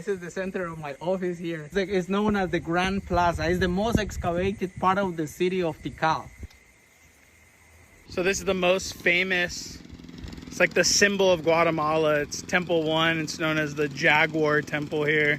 this is the center of my office here. It's known as the Grand Plaza. It's the most excavated part of the city of Tikal. So this is the most famous, it's like the symbol of Guatemala. It's Temple 1. It's known as the Jaguar Temple here.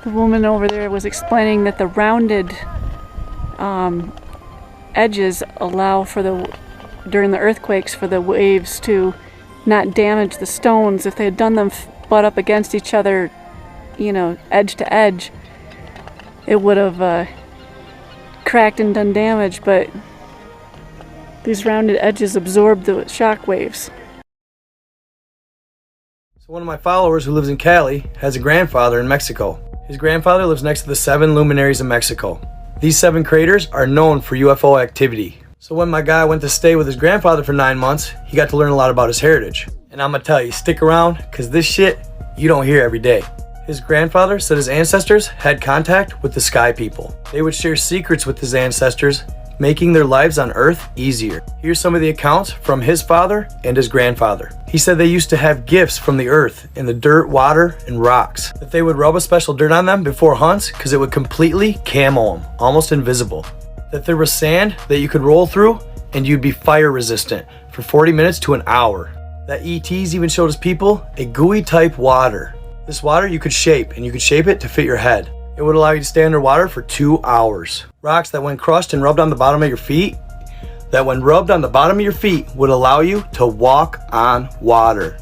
The woman over there was explaining that the rounded edges allow for during the earthquakes for the waves to not damage the stones. If they had done them butt up against each other, you know, edge to edge, it would have cracked and done damage, but these rounded edges absorb the shock waves. So one of my followers who lives in Cali has a grandfather in Mexico. His grandfather lives next to the 7 luminaries of Mexico. These 7 craters are known for UFO activity. So when my guy went to stay with his grandfather for 9 months, he got to learn a lot about his heritage. And I'm gonna tell you, stick around, cause this shit you don't hear every day. His grandfather said his ancestors had contact with the sky people. They would share secrets with his ancestors, making their lives on Earth easier. Here's some of the accounts from his father and his grandfather. He said they used to have gifts from the earth in the dirt, water, and rocks. That they would rub a special dirt on them before hunts because it would completely camo them, almost invisible. That there was sand that you could roll through and you'd be fire resistant for 40 minutes to an hour. That ETs even showed his people a gooey type water. This water you could shape, and you could shape it to fit your head. It would allow you to stay underwater for 2 hours. Rocks that when crushed and rubbed on the bottom of your feet, would allow you to walk on water.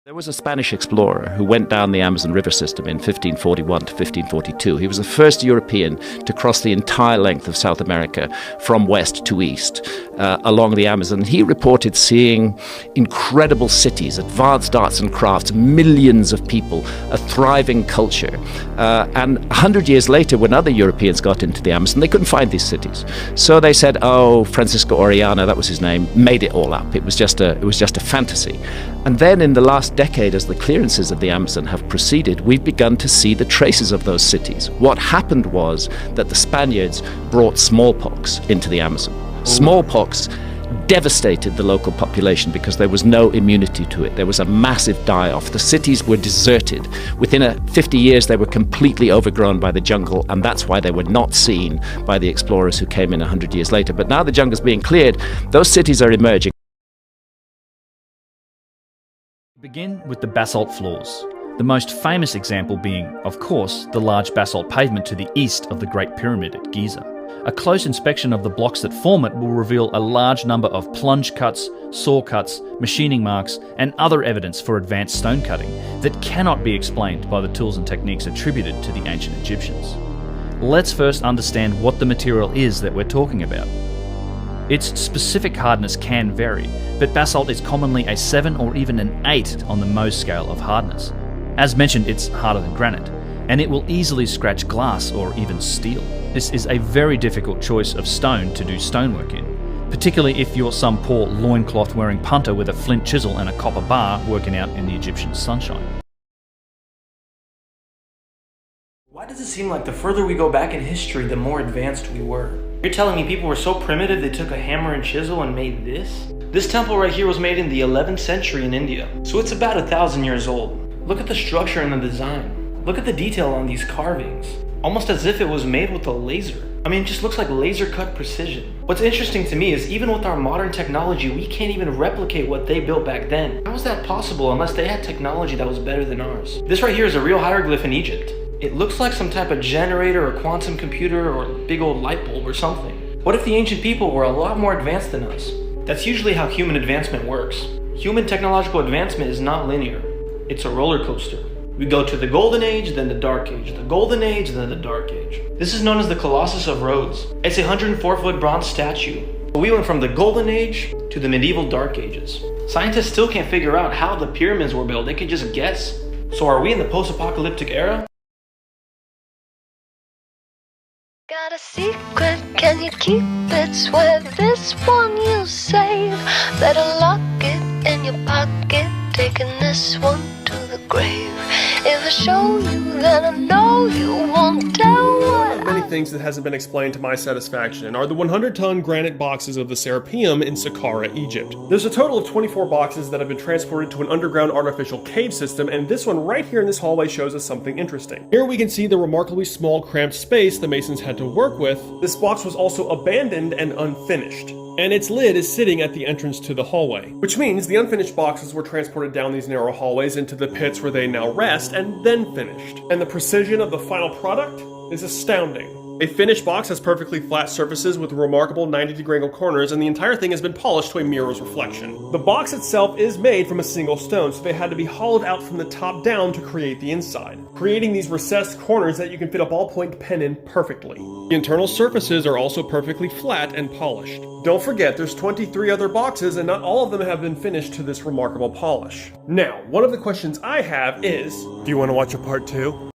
There was a Spanish explorer who went down the Amazon River system in 1541 to 1542. He was the first European to cross the entire length of South America from west to east along the Amazon. He reported seeing incredible cities, advanced arts and crafts, millions of people, a thriving culture. And 100 years later, when other Europeans got into the Amazon, they couldn't find these cities. So they said, oh, Francisco Orellana, that was his name, made it all up. It was just a fantasy. And then in the last decade, as the clearances of the Amazon have proceeded, we've begun to see the traces of those cities. What happened was that the Spaniards brought smallpox into the Amazon. Smallpox devastated the local population because there was no immunity to it. There was a massive die-off. The cities were deserted. Within 50 years, they were completely overgrown by the jungle, and that's why they were not seen by the explorers who came in 100 years later. But now the jungle's being cleared, those cities are emerging. Begin with the basalt floors, the most famous example being, of course, the large basalt pavement to the east of the Great Pyramid at Giza. A close inspection of the blocks that form it will reveal a large number of plunge cuts, saw cuts, machining marks, and other evidence for advanced stone cutting that cannot be explained by the tools and techniques attributed to the ancient Egyptians. Let's first understand what the material is that we're talking about. Its specific hardness can vary, but basalt is commonly a 7 or even an 8 on the Mohs scale of hardness. As mentioned, it's harder than granite, and it will easily scratch glass or even steel. This is a very difficult choice of stone to do stonework in, particularly if you're some poor loincloth-wearing punter with a flint chisel and a copper bar working out in the Egyptian sunshine. Why does it seem like the further we go back in history, the more advanced we were? You're telling me people were so primitive they took a hammer and chisel and made this? This temple right here was made in the 11th century in India, so it's about 1,000 years old. Look at the structure and the design. Look at the detail on these carvings. Almost as if it was made with a laser. I mean, it just looks like laser cut precision. What's interesting to me is even with our modern technology, we can't even replicate what they built back then. How is that possible unless they had technology that was better than ours? This right here is a real hieroglyph in Egypt. It looks like some type of generator or quantum computer or big old light bulb or something. What if the ancient people were a lot more advanced than us? That's usually how human advancement works. Human technological advancement is not linear. It's a roller coaster. We go to the golden age, then the dark age, the golden age, then the dark age. This is known as the Colossus of Rhodes. It's a 104-foot bronze statue. We went from the golden age to the medieval dark ages. Scientists still can't figure out how the pyramids were built. They can just guess. So are we in the post-apocalyptic era? Got a secret Can you keep it? Swear this one you'll save. Better lock it in your pocket, taking this one to the grave. If I show you, then I know you won't tell what Many things that hasn't been explained to my satisfaction are the 100-ton granite boxes of the Serapeum in Saqqara, Egypt. There's a total of 24 boxes that have been transported to an underground artificial cave system, and this one right here in this hallway shows us something interesting. Here we can see the remarkably small, cramped space the Masons had to work with. This box was also abandoned and unfinished, and its lid is sitting at the entrance to the hallway, which means the unfinished boxes were transported down these narrow hallways into the pits where they now rest and then finished. And the precision of the final product is astounding. A finished box has perfectly flat surfaces with remarkable 90-degree angle corners, and the entire thing has been polished to a mirror's reflection. The box itself is made from a single stone, so they had to be hollowed out from the top down to create the inside, creating these recessed corners that you can fit a ballpoint pen in perfectly. The internal surfaces are also perfectly flat and polished. Don't forget, there's 23 other boxes, and not all of them have been finished to this remarkable polish. Now, one of the questions I have is, do you want to watch a part 2?